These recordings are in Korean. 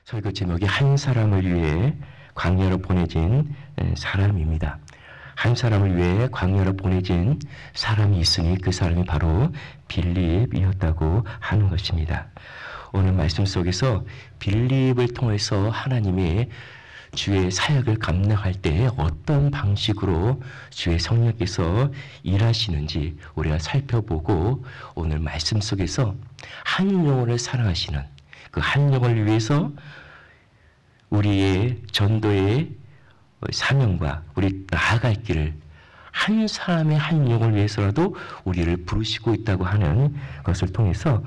설교 제목이 한 사람을 위해 광야로 보내진 사람입니다. 한 사람을 위해 광야로 보내진 사람이 있으니 그 사람이 바로 빌립이었다고 하는 것입니다. 오늘 말씀 속에서 빌립을 통해서 하나님이 주의 사역을 감당할 때 어떤 방식으로 주의 성령께서 일하시는지 우리가 살펴보고, 오늘 말씀 속에서 한 영혼을 사랑하시는 그 한 영혼을 위해서 우리의 전도의 사명과 우리 나아갈 길을 한 사람의 한 영혼을 위해서라도 우리를 부르시고 있다고 하는 것을 통해서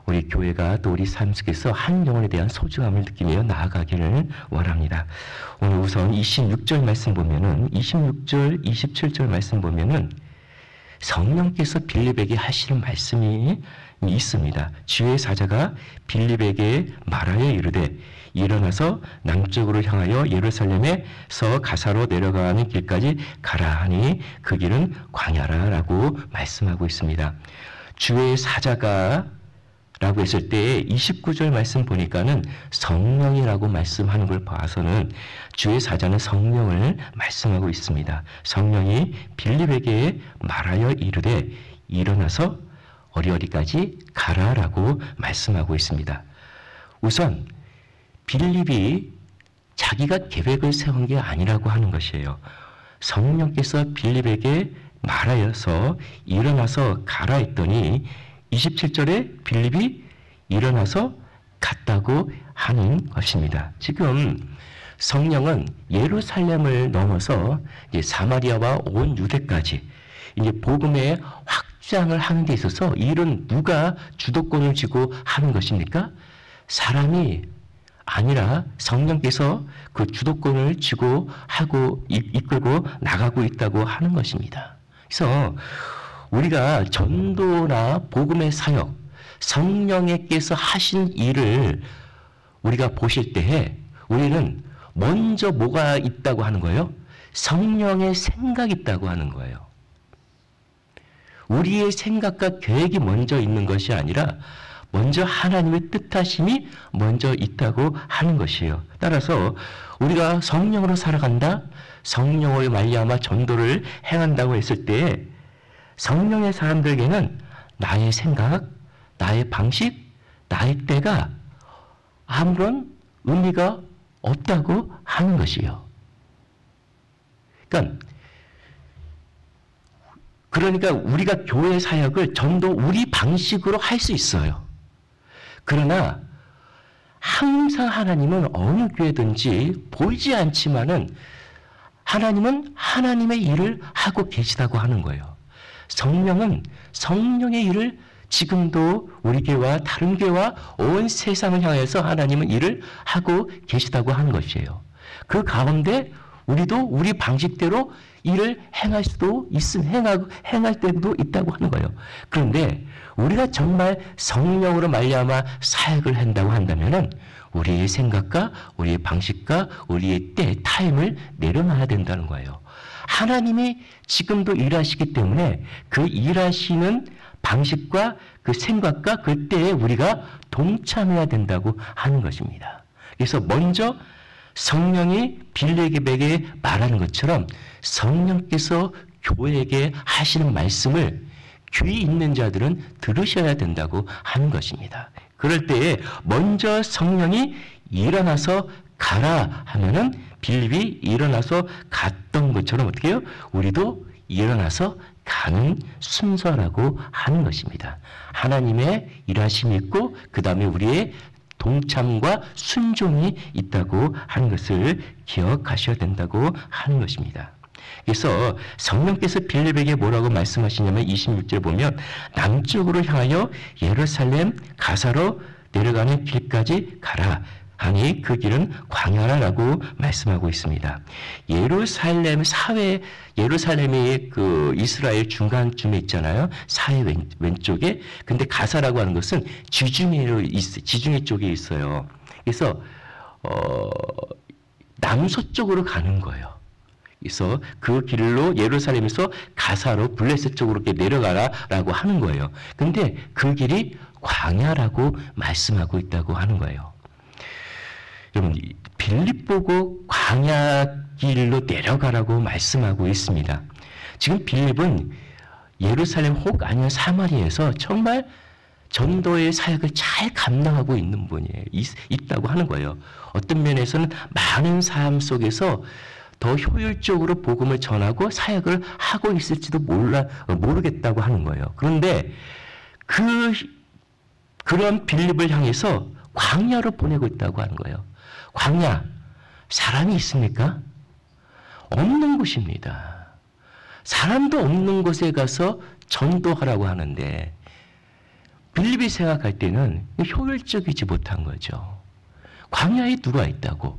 우리 교회가 또 우리 삶 속에서 한 영혼에 대한 소중함을 느끼며 나아가기를 원합니다. 오늘 우선 26절 말씀 보면은 26절, 27절 말씀 보면은 성령께서 빌립에게 하시는 말씀이 있습니다. 주의 사자가 빌립에게 말하여 이르되 일어나서 남쪽으로 향하여 예루살렘에서 가사로 내려가는 길까지 가라 하니 그 길은 광야라라고 말씀하고 있습니다. 주의 사자가 라고 했을 때 29절 말씀 보니까는 성령이라고 말씀하는 걸 봐서는 주의 사자는 성령을 말씀하고 있습니다. 성령이 빌립에게 말하여 이르되 일어나서 어디까지 가라라고 말씀하고 있습니다. 우선 빌립이 자기가 계획을 세운 게 아니라고 하는 것이에요. 성령께서 빌립에게 말하여서 일어나서 가라 했더니 27절에 빌립이 일어나서 갔다고 하는 것입니다. 지금 성령은 예루살렘을 넘어서 이제 사마리아와 온 유대까지 이제 복음의 확장을 하는 데 있어서 이 일은 누가 주도권을 쥐고 하는 것입니까? 사람이 아니라 성령께서 그 주도권을 쥐고 하고 이끌고 나가고 있다고 하는 것입니다. 그래서 우리가 전도나 복음의 사역, 성령께서 하신 일을 우리가 보실 때에 우리는 먼저 뭐가 있다고 하는 거예요? 성령의 생각이 있다고 하는 거예요. 우리의 생각과 계획이 먼저 있는 것이 아니라 먼저 하나님의 뜻하심이 먼저 있다고 하는 것이에요. 따라서 우리가 성령으로 살아간다, 성령으로 말미암아 전도를 행한다고 했을 때 성령의 사람들에게는 나의 생각, 나의 방식, 나의 때가 아무런 의미가 없다고 하는 것이에요. 그러니까 우리가 교회 사역을 전도 우리 방식으로 할 수 있어요. 그러나 항상 하나님은 어느 교회든지 보이지 않지만은 하나님은 하나님의 일을 하고 계시다고 하는 거예요. 성령은 성령의 일을 지금도 우리 교회와 다른 교회와 온 세상을 향해서 하나님은 일을 하고 계시다고 하는 것이에요. 그 가운데 우리도 우리 방식대로 일을 행할 수도 행할 때도 있다고 하는 거예요. 그런데 우리가 정말 성령으로 말미암아 사역을 한다고 한다면은 우리의 생각과 우리의 방식과 우리의 때, 타임을 내려놔야 된다는 거예요. 하나님이 지금도 일하시기 때문에 그 일하시는 방식과 그 생각과 그 때에 우리가 동참해야 된다고 하는 것입니다. 그래서 먼저 성령이 빌립에게 말하는 것처럼 성령께서 교회에게 하시는 말씀을 귀 있는 자들은 들으셔야 된다고 하는 것입니다. 그럴 때에 먼저 성령이 일어나서 가라 하면은 빌립이 일어나서 갔던 것처럼 어떻게 해요? 우리도 일어나서 가는 순서라고 하는 것입니다. 하나님의 일하심이 있고 그 다음에 우리의 동참과 순종이 있다고 하는 것을 기억하셔야 된다고 하는 것입니다. 그래서 성령께서 빌립에게 뭐라고 말씀하시냐면 26절 보면 남쪽으로 향하여 예루살렘 가사로 내려가는 길까지 가라 하니 그 길은 광야라고 말씀하고 있습니다. 예루살렘이 그 이스라엘 중간쯤에 있잖아요. 사해 왼쪽에. 근데 가사라고 하는 것은 지중해 쪽에 있어요. 그래서 남서쪽으로 가는 거예요. 그래서 그 길로 예루살렘에서 가사로 블레셋 쪽으로 이렇게 내려가라라고 하는 거예요. 근데 그 길이 광야라고 말씀하고 있다고 하는 거예요. 여러분, 빌립 보고 광야 길로 내려가라고 말씀하고 있습니다. 지금 빌립은 예루살렘 혹 아니면 사마리아에서 정말 전도의 사역을 잘 감당하고 있는 분이에요. 있다고 하는 거예요. 어떤 면에서는 많은 삶 속에서 더 효율적으로 복음을 전하고 사역을 하고 있을지도 모르겠다고 하는 거예요. 그런데 그런 빌립을 향해서 광야로 보내고 있다고 하는 거예요. 광야, 사람이 있습니까? 없는 곳입니다. 사람도 없는 곳에 가서 전도하라고 하는데 빌립이 생각할 때는 효율적이지 못한 거죠. 광야에 누가 있다고.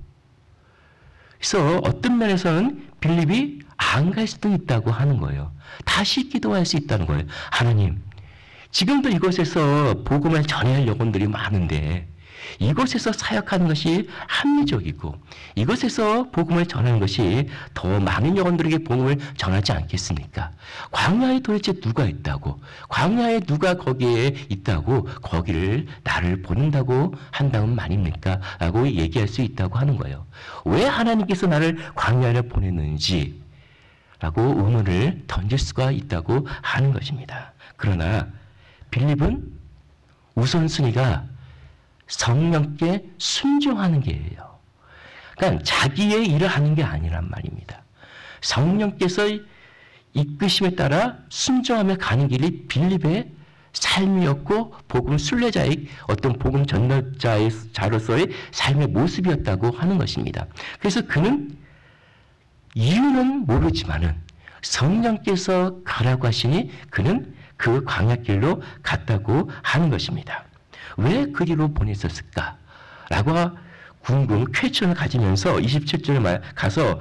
그래서 어떤 면에서는 빌립이 안 갈 수도 있다고 하는 거예요. 다시 기도할 수 있다는 거예요. 하나님, 지금도 이곳에서 복음을 전해야 할 영혼들이 많은데 이곳에서 사역하는 것이 합리적이고 이곳에서 복음을 전하는 것이 더 많은 영혼들에게 복음을 전하지 않겠습니까? 광야에 도대체 누가 있다고, 광야에 누가 거기에 있다고 거기를 나를 보낸다고 한다면 말입니까? 라고 얘기할 수 있다고 하는 거예요. 왜 하나님께서 나를 광야에 보냈는지 라고 의문을 던질 수가 있다고 하는 것입니다. 그러나 빌립은 우선순위가 성령께 순종하는 게예요. 그러니까 자기의 일을 하는 게 아니란 말입니다. 성령께서 이끄심에 따라 순종하며 가는 길이 빌립의 삶이었고 복음 순례자의 어떤 복음 전도자로서의 삶의 모습이었다고 하는 것입니다. 그래서 그는 이유는 모르지만은 성령께서 가라고 하시니 그는 그 광야길로 갔다고 하는 것입니다. 왜 그리로 보냈었을까? 라고 퀘스천을 가지면서 27절 가서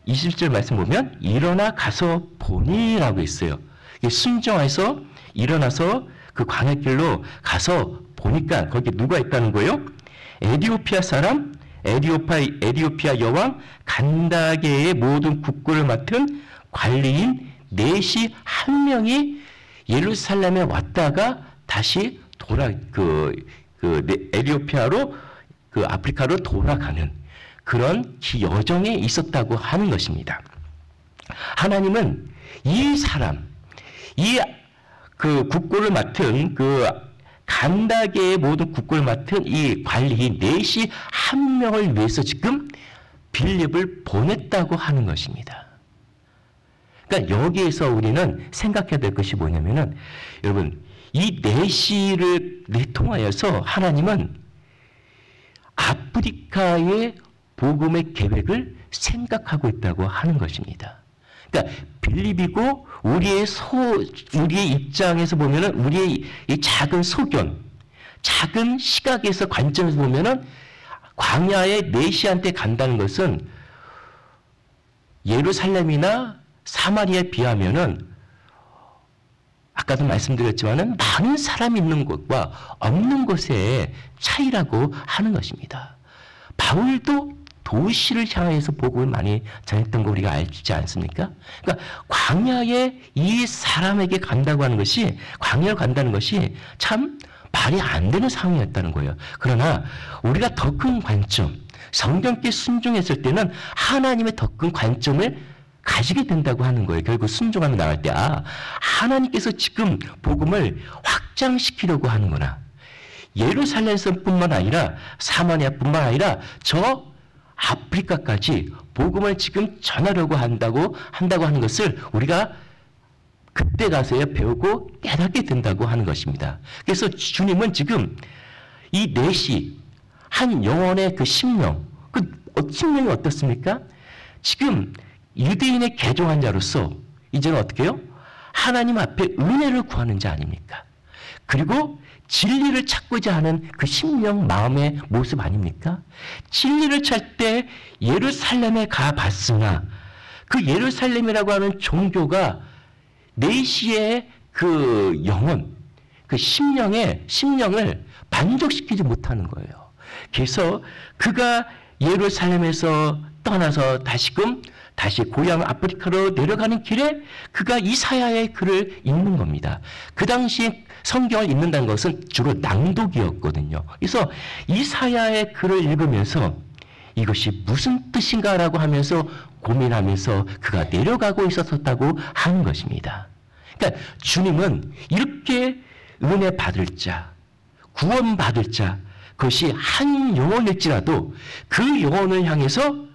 27절 말씀 보면 일어나 가서 보니 라고 했어요. 순종해서 일어나서 그 광야길로 가서 보니까 거기 누가 있다는 거예요? 에디오피아 사람, 에디오피아 여왕 간다게의 모든 국고를 맡은 관리인 넷이 한 명이 예루살렘에 왔다가 다시 에디오피아로 아프리카로 돌아가는 그런 여정에 있었다고 하는 것입니다. 하나님은 이 사람, 국고를 맡은 간다게의 모든 국고를 맡은 이 관리인 넷이 한 명을 위해서 지금 빌립을 보냈다고 하는 것입니다. 그러니까 여기에서 우리는 생각해야 될 것이 뭐냐면은 여러분 이 넷을 통하여서 하나님은 아프리카의 복음의 계획을 생각하고 있다고 하는 것입니다. 그러니까 빌립이고 우리의 입장에서 보면은 우리의 이 작은 소견, 작은 시각에서 관점에서 보면은 광야의 넷이한테 간다는 것은 예루살렘이나 사마리아에 비하면은 아까도 말씀드렸지만은 많은 사람이 있는 곳과 없는 곳의 차이라고 하는 것입니다. 바울도 도시를 향해서 복음을 많이 전했던 거 우리가 알지 않습니까? 그러니까 광야에 이 사람에게 간다고 하는 것이, 광야를 간다는 것이 참 말이 안 되는 상황이었다는 거예요. 그러나 우리가 더 큰 관점, 성경께 순종했을 때는 하나님의 더 큰 관점을 가지게 된다고 하는 거예요. 결국 순종하며 나갈 때 하나님께서 지금 복음을 확장시키려고 하는구나. 예루살렘뿐만 아니라 사마리아뿐만 아니라 저 아프리카까지 복음을 지금 전하려고 한다고 하는 것을 우리가 그때 가서야 배우고 깨닫게 된다고 하는 것입니다. 그래서 주님은 지금 이 넷이 한 영혼의 그 심령, 심령이 어떻습니까? 지금 유대인의 개종한 자로서 이제는 어떻게 해요? 하나님 앞에 은혜를 구하는 자 아닙니까? 그리고 진리를 찾고자 하는 그 심령 마음의 모습 아닙니까? 진리를 찾을 때 예루살렘에 가봤으나 그 예루살렘이라고 하는 종교가 내시의 그 영혼, 그 심령을 만족시키지 못하는 거예요. 그래서 그가 예루살렘에서 떠나서 다시금 다시 고향 아프리카로 내려가는 길에 그가 이사야의 글을 읽는 겁니다. 그 당시 성경을 읽는다는 것은 주로 낭독이었거든요. 그래서 이사야의 글을 읽으면서 이것이 무슨 뜻인가라고 하면서 고민하면서 그가 내려가고 있었다고 하는 것입니다. 그러니까 주님은 이렇게 은혜 받을 자, 구원 받을 자, 그것이 한 영혼일지라도 그 영혼을 향해서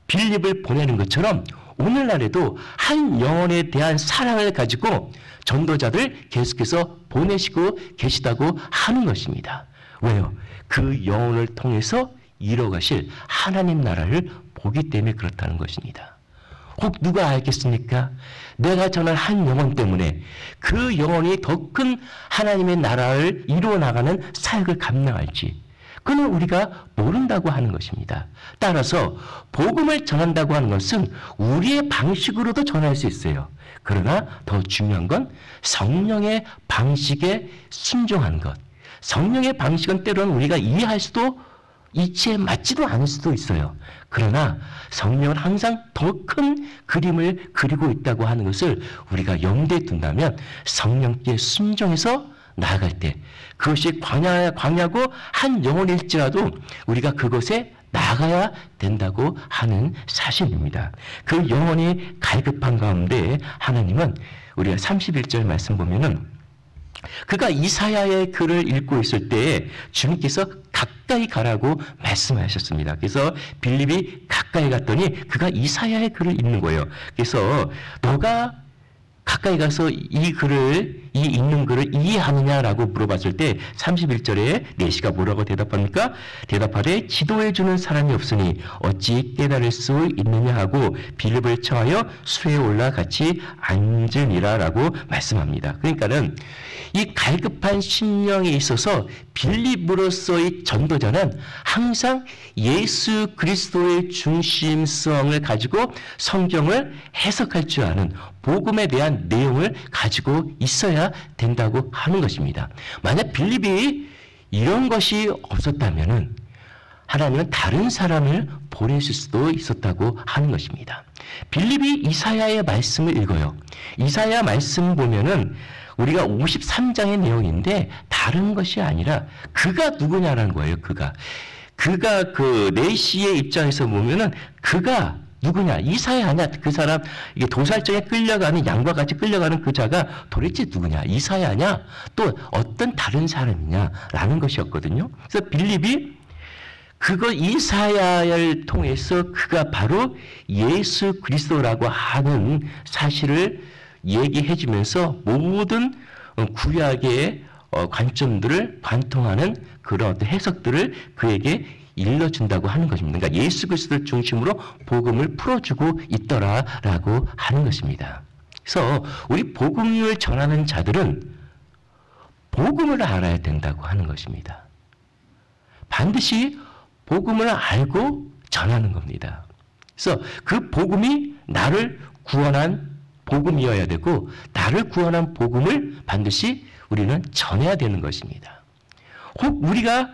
빌립을 보내는 것처럼 오늘날에도 한 영혼에 대한 사랑을 가지고 전도자들 계속해서 보내시고 계시다고 하는 것입니다. 왜요? 그 영혼을 통해서 이뤄가실 하나님 나라를 보기 때문에 그렇다는 것입니다. 혹 누가 알겠습니까? 내가 전한 한 영혼 때문에 그 영혼이 더 큰 하나님의 나라를 이루어 나가는 사역을 감당할지 그는 우리가 모른다고 하는 것입니다. 따라서 복음을 전한다고 하는 것은 우리의 방식으로도 전할 수 있어요. 그러나 더 중요한 건 성령의 방식에 순종하는 것. 성령의 방식은 때로는 우리가 이해할 수도 이치에 맞지도 않을 수도 있어요. 그러나 성령은 항상 더 큰 그림을 그리고 있다고 하는 것을 우리가 염두에 둔다면 성령께 순종해서 나아갈 때 그것이 광야고 한 영혼일지라도 우리가 그곳에 나가야 된다고 하는 사실입니다. 그 영혼이 갈급한 가운데 하나님은 우리가 31절 말씀 보면은 그가 이사야의 글을 읽고 있을 때에 주님께서 가까이 가라고 말씀하셨습니다. 그래서 빌립이 가까이 갔더니 그가 이사야의 글을 읽는 거예요. 그래서 너가 가까이 가서 이 읽는 글을 이해하느냐라고 물어봤을 때 31절에 내시가 뭐라고 대답합니까? 대답하되 지도해주는 사람이 없으니 어찌 깨달을 수 있느냐 하고 빌립을 청하여 수에 올라 같이 앉으니라 라고 말씀합니다. 그러니까는 이 갈급한 심령에 있어서 빌립으로서의 전도자는 항상 예수 그리스도의 중심성을 가지고 성경을 해석할 줄 아는 복음에 대한 내용을 가지고 있어야 된다고 하는 것입니다. 만약 빌립이 이런 것이 없었다면은 하나님은 다른 사람을 보내실 수도 있었다고 하는 것입니다. 빌립이 이사야의 말씀을 읽어요. 이사야 말씀 보면은 우리가 53장의 내용인데 다른 것이 아니라 그가 누구냐라는 거예요. 그가 그 내시의 입장에서 보면은 그가 누구냐? 이사야 아니야? 그 사람 이게 도살장에 끌려가는 양과 같이 끌려가는 그 자가 도대체 누구냐? 이사야 아니야? 또 어떤 다른 사람이냐라는 것이었거든요. 그래서 빌립이 그거 이사야를 통해서 그가 바로 예수 그리스도라고 하는 사실을 얘기해 주면서 모든 구약의 관점들을 관통하는 그런 어떤 해석들을 그에게 일러준다고 하는 것입니다. 그러니까 예수 그리스도를 중심으로 복음을 풀어주고 있더라라고 하는 것입니다. 그래서 우리 복음을 전하는 자들은 복음을 알아야 된다고 하는 것입니다. 반드시 복음을 알고 전하는 겁니다. 그래서 그 복음이 나를 구원한 복음이어야 되고 나를 구원한 복음을 반드시 우리는 전해야 되는 것입니다. 혹 우리가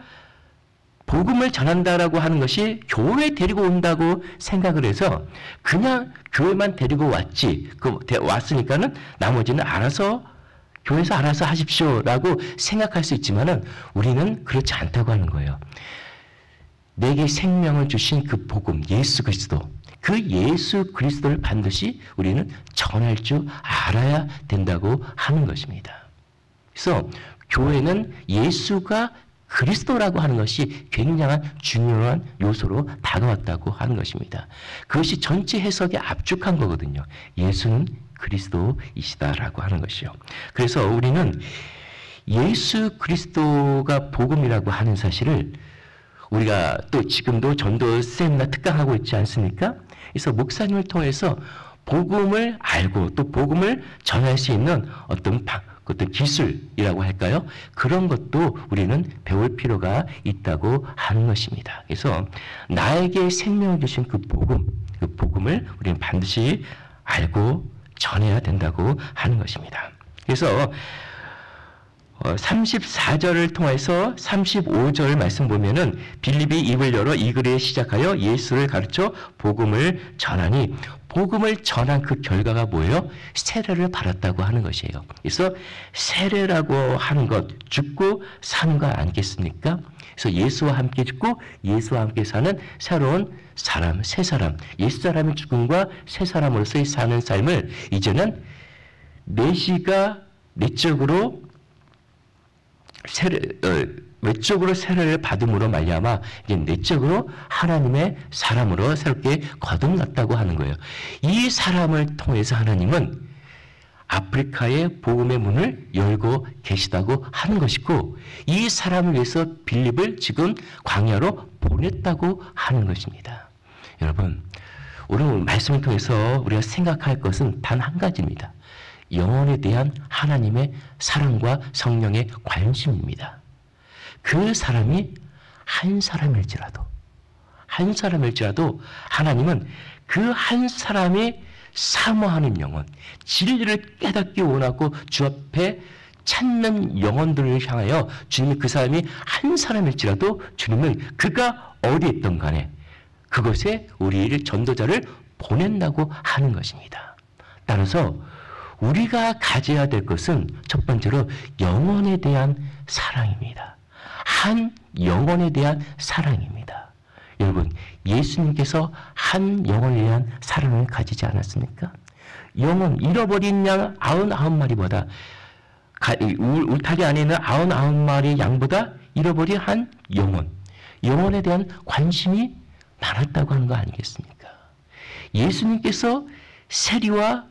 복음을 전한다라고 하는 것이 교회 데리고 온다고 생각을 해서 그냥 교회만 데리고 왔으니까는 나머지는 교회에서 알아서 하십시오라고 생각할 수 있지만은 우리는 그렇지 않다고 하는 거예요. 내게 생명을 주신 그 복음, 예수 그리스도, 그 예수 그리스도를 반드시 우리는 전할 줄 알아야 된다고 하는 것입니다. 그래서 교회는 예수가 그리스도라고 하는 것이 굉장한 중요한 요소로 다가왔다고 하는 것입니다. 그것이 전체 해석에 압축한 거거든요. 예수는 그리스도이시다라고 하는 것이요. 그래서 우리는 예수 그리스도가 복음이라고 하는 사실을 우리가 또 지금도 전도 세미나 특강하고 있지 않습니까? 그래서 목사님을 통해서 복음을 알고 또 복음을 전할 수 있는 어떤 기술이라고 할까요? 그런 것도 우리는 배울 필요가 있다고 하는 것입니다. 그래서 나에게 생명을 주신 그 복음을 우리는 반드시 알고 전해야 된다고 하는 것입니다. 그래서 34절을 통해서 35절 말씀 보면은 빌립이 입을 열어 이 글에 시작하여 예수를 가르쳐 복음을 전하니, 복음을 전한 그 결과가 뭐예요? 세례를 받았다고 하는 것이에요. 그래서 세례라고 하는 것, 죽고 사는 거 아니겠습니까? 그래서 예수와 함께 죽고 예수와 함께 사는 새로운 사람, 새 사람, 옛사람의 죽음과 새 사람으로서의 사는 삶을 이제는 내시가 내적으로 외적으로 세례를 받음으로 말미암아 이제 내적으로 하나님의 사람으로 새롭게 거듭났다고 하는 거예요. 이 사람을 통해서 하나님은 아프리카의 복음의 문을 열고 계시다고 하는 것이고, 이 사람을 위해서 빌립을 지금 광야로 보냈다고 하는 것입니다. 여러분, 오늘 말씀을 통해서 우리가 생각할 것은 단 한 가지입니다. 영혼에 대한 하나님의 사랑과 성령의 관심입니다. 그 사람이 한 사람일지라도 하나님은 그 한 사람이 사모하는 영혼, 진리를 깨닫기 원하고 주 앞에 찾는 영혼들을 향하여 주님이 그 사람이 한 사람일지라도 주님은 그가 어디 있든 간에 그것에 우리를 전도자를 보낸다고 하는 것입니다. 따라서 우리가 가져야 될 것은 첫 번째로 영혼에 대한 사랑입니다. 한 영혼에 대한 사랑입니다. 여러분, 예수님께서 한 영혼에 대한 사랑을 가지지 않았습니까? 영혼, 잃어버린 양 99마리보다 울타리 안에 있는 99마리 양보다 잃어버린 한 영혼에 대한 관심이 많았다고 하는 거 아니겠습니까? 예수님께서 세리와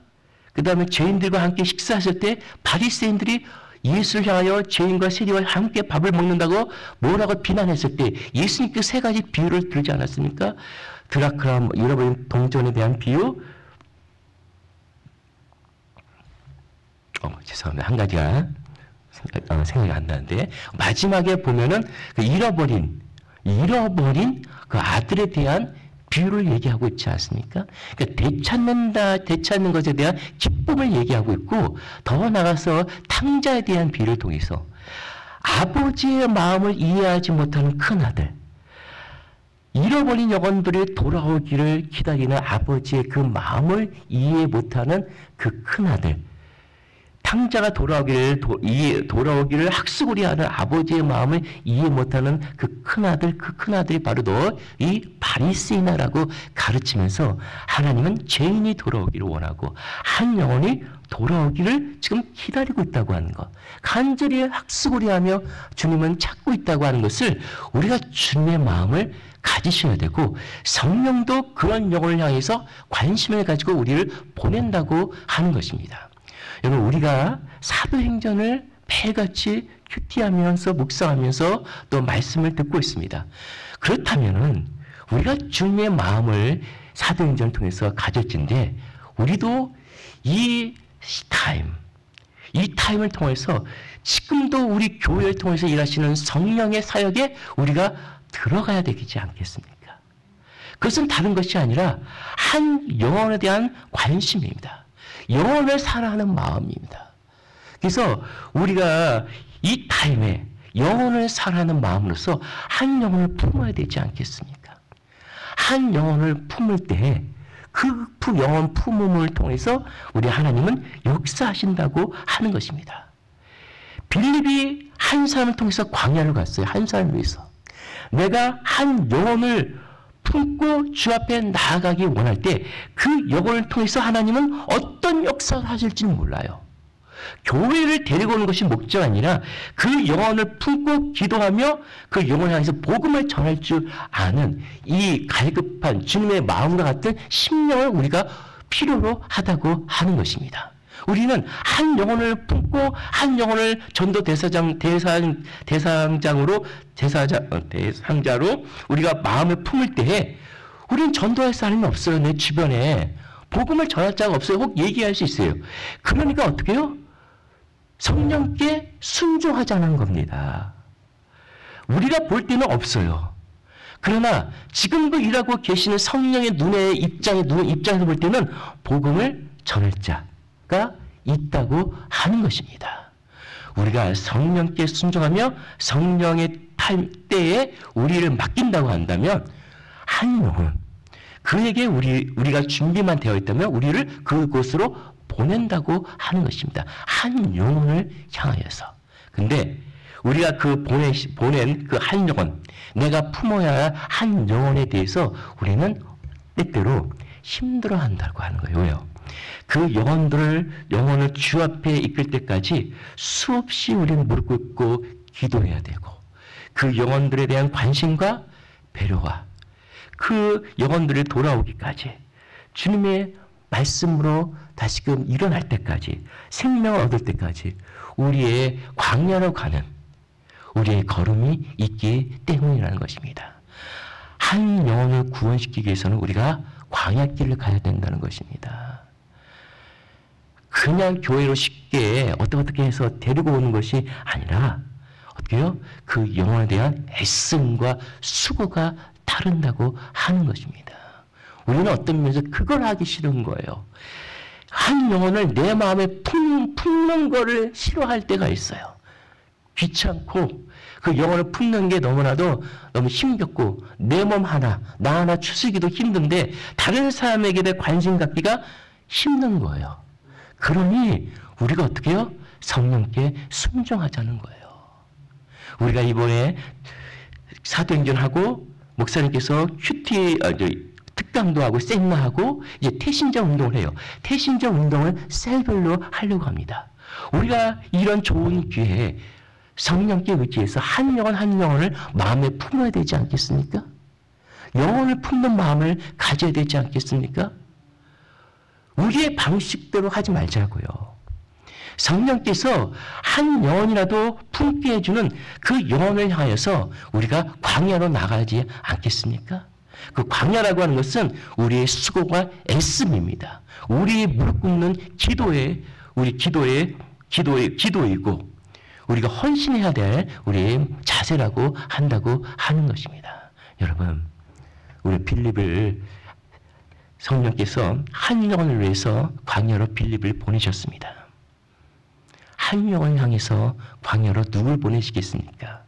그 다음에 죄인들과 함께 식사하실 때 바리새인들이 예수를 향하여 죄인과 세리와 함께 밥을 먹는다고 뭐라고 비난했을 때 예수님 그 세 가지 비유를 들지 않았습니까? 드라크라, 잃어버린 동전에 대한 비유, 죄송합니다. 한 가지가 생각이 안 나는데, 마지막에 보면은 그 잃어버린 그 아들에 대한 비유를 얘기하고 있지 않습니까? 그러니까 되찾는 것에 대한 기쁨을 얘기하고 있고, 더 나아가서 탕자에 대한 비유를 통해서 아버지의 마음을 이해하지 못하는 큰아들, 잃어버린 영혼들이 돌아오기를 기다리는 아버지의 그 마음을 이해 못하는 그 큰아들, 탕자가 돌아오기를 학수고리하는 아버지의 마음을 이해 못하는 그 큰아들이 바로 너 이 바리새인이라고 가르치면서 하나님은 죄인이 돌아오기를 원하고 한 영혼이 돌아오기를 지금 기다리고 있다고 하는 것, 간절히 학수고리하며 주님은 찾고 있다고 하는 것을 우리가 주님의 마음을 가지셔야 되고, 성령도 그런 영혼을 향해서 관심을 가지고 우리를 보낸다고 하는 것입니다. 여러분, 우리가 사도행전을 매일같이 큐티하면서 묵상하면서 또 말씀을 듣고 있습니다. 그렇다면은 우리가 주님의 마음을 사도행전을 통해서 가졌는데, 우리도 이 타임을 통해서 지금도 우리 교회를 통해서 일하시는 성령의 사역에 우리가 들어가야 되지 않겠습니까? 그것은 다른 것이 아니라 한 영혼에 대한 관심입니다. 영혼을 사랑하는 마음입니다. 그래서 우리가 이 타임에 영혼을 사랑하는 마음으로서 한 영혼을 품어야 되지 않겠습니까? 한 영혼을 품을 때 그 영혼 품음을 통해서 우리 하나님은 역사하신다고 하는 것입니다. 빌립이 한 사람을 통해서 광야를 갔어요. 한 사람을 위해서. 내가 한 영혼을 품고 주 앞에 나아가기 원할 때 그 영혼을 통해서 하나님은 어떤 역사를 하실지는 몰라요. 교회를 데리고 오는 것이 목적 아니라 그 영혼을 품고 기도하며 그 영혼을 향해서 복음을 전할 줄 아는 이 갈급한 주님의 마음과 같은 심령을 우리가 필요로 하다고 하는 것입니다. 우리는 한 영혼을 품고 한 영혼을 전도 대상자로 우리가 마음을 품을 때에 우리는 전도할 사람이 없어요. 내 주변에 복음을 전할 자가 없어요. 혹 얘기할 수 있어요. 그러니까 어떻게 해요? 성령께 순종하자는 겁니다. 우리가 볼 때는 없어요. 그러나 지금도 일하고 계시는 성령의 입장에서 볼 때는 복음을 전할 자가 있다고 하는 것입니다. 우리가 성령께 순종하며 성령의 때에 우리를 맡긴다고 한다면 한 영혼, 그에게 우리가 준비만 되어 있다면 우리를 그곳으로 보낸다고 하는 것입니다. 한 영혼을 향하여서. 근데 우리가 그 보낸 그 한 영혼, 내가 품어야 할 한 영혼에 대해서 우리는 때때로 힘들어한다고 하는 거예요. 왜요? 그 영혼을 주 앞에 이끌 때까지 수없이 우리는 무릎 꿇고 기도해야 되고, 그 영혼들에 대한 관심과 배려와 그 영혼들이 돌아오기까지 주님의 말씀으로 다시금 일어날 때까지, 생명을 얻을 때까지 우리의 광야로 가는 우리의 걸음이 있기 때문이라는 것입니다. 한 영혼을 구원시키기 위해서는 우리가 광야길을 가야 된다는 것입니다. 그냥 교회로 쉽게 어떻게 해서 데리고 오는 것이 아니라 어떻게요? 그 영혼에 대한 애씀과 수고가 다른다고 하는 것입니다. 우리는 어떤 면에서 그걸 하기 싫은 거예요. 한 영혼을 내 마음에 품는 거를 싫어할 때가 있어요. 귀찮고 그 영혼을 품는 게 너무나도 너무 힘겹고 내 몸 하나, 나 하나 추스기도 힘든데 다른 사람에게 대해 관심 갖기가 힘든 거예요. 그러니 우리가 어떻게 해요? 성령께 순종하자는 거예요. 우리가 이번에 사도행전하고 목사님께서 특강도 하고 셀마하고 이제 태신자 운동을 해요. 태신자 운동을 셀별로 하려고 합니다. 우리가 이런 좋은 기회에 성령께 의지해서 한 영혼을 마음에 품어야 되지 않겠습니까? 영혼을 품는 마음을 가져야 되지 않겠습니까? 우리의 방식대로 하지 말자고요. 성령께서 한 영혼이라도 품게 해주는 그 영혼을 향해서 우리가 광야로 나가지 않겠습니까? 그 광야라고 하는 것은 우리의 수고가 애씀입니다. 우리의 무릎 꿇는 기도이고 우리가 헌신해야 될 우리의 자세라고 한다고 하는 것입니다. 여러분, 우리 빌립을 성령께서 한 영혼을 위해서 광야로 빌립을 보내셨습니다. 한 영혼을 향해서 광야로 누굴 보내시겠습니까?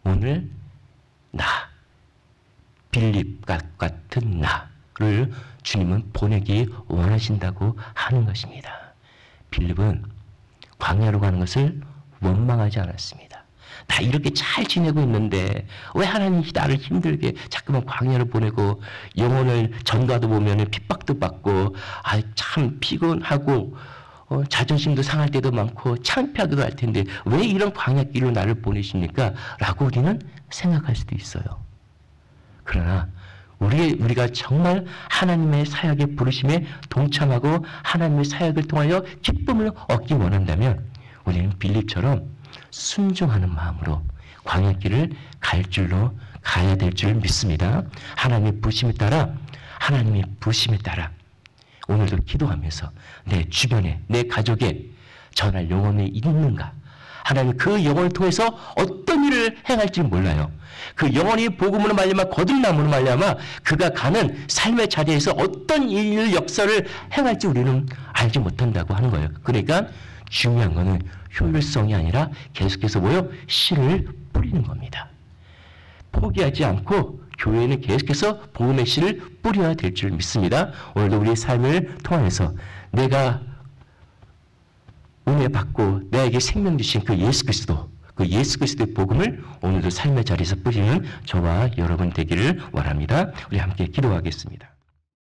오늘 나, 빌립 같은 나를 주님은 보내기 원하신다고 하는 것입니다. 빌립은 광야로 가는 것을 원망하지 않았습니다. 나 이렇게 잘 지내고 있는데 왜 하나님이 나를 힘들게 자꾸만 광야로 보내고, 영혼을 전도하다 보면 핍박도 받고 참 피곤하고 자존심도 상할 때도 많고 창피하기도 할 텐데 왜 이런 광야길로 나를 보내십니까? 라고 우리는 생각할 수도 있어요. 그러나 우리가 정말 하나님의 사역의 부르심에 동참하고 하나님의 사역을 통하여 기쁨을 얻기 원한다면 우리는 빌립처럼 순종하는 마음으로 광야길을 가야 될 줄 믿습니다. 하나님의 부심에 따라 오늘도 기도하면서 내 주변에, 내 가족에 전할 영혼이 있는가? 하나님 그 영혼을 통해서 어떤 일을 행할지 몰라요. 그 영혼이 복음으로 말미암아 거듭남으로 말미암아 그가 가는 삶의 자리에서 어떤 일 역사를 행할지 우리는 알지 못한다고 하는 거예요. 그러니까 중요한 거는 효율성이 아니라 계속해서 씨를 뿌리는 겁니다. 포기하지 않고 교회는 계속해서 복음의 씨를 뿌려야 될 줄 믿습니다. 오늘도 우리의 삶을 통해서 내가 은혜 받고 나에게 생명 주신 그 예수 그리스도의 복음을 오늘도 삶의 자리에서 뿌리는 저와 여러분 되기를 원합니다. 우리 함께 기도하겠습니다.